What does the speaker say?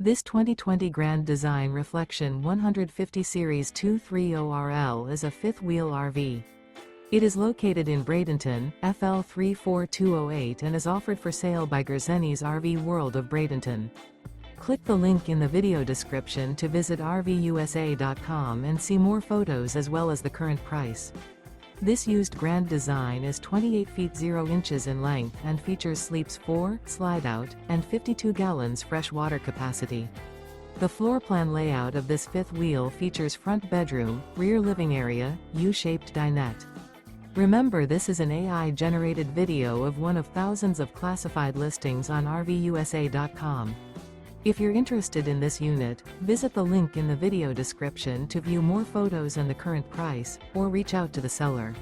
This 2020 Grand Design Reflection 150 Series 230RL is a fifth-wheel RV. It is located in Bradenton, FL 34208 and is offered for sale by Gerzeny's RV World of Bradenton. Click the link in the video description to visit RVUSA.com and see more photos as well as the current price. This used Grand Design is 28 feet 0 inches in length and features sleeps 4, Slideout, and 52 gallons fresh water capacity. The floor plan layout of this fifth wheel features front bedroom, rear living area, U-shaped dinette. Remember, this is an AI-generated video of one of thousands of classified listings on RVUSA.com. If you're interested in this unit, visit the link in the video description to view more photos and the current price, or reach out to the seller.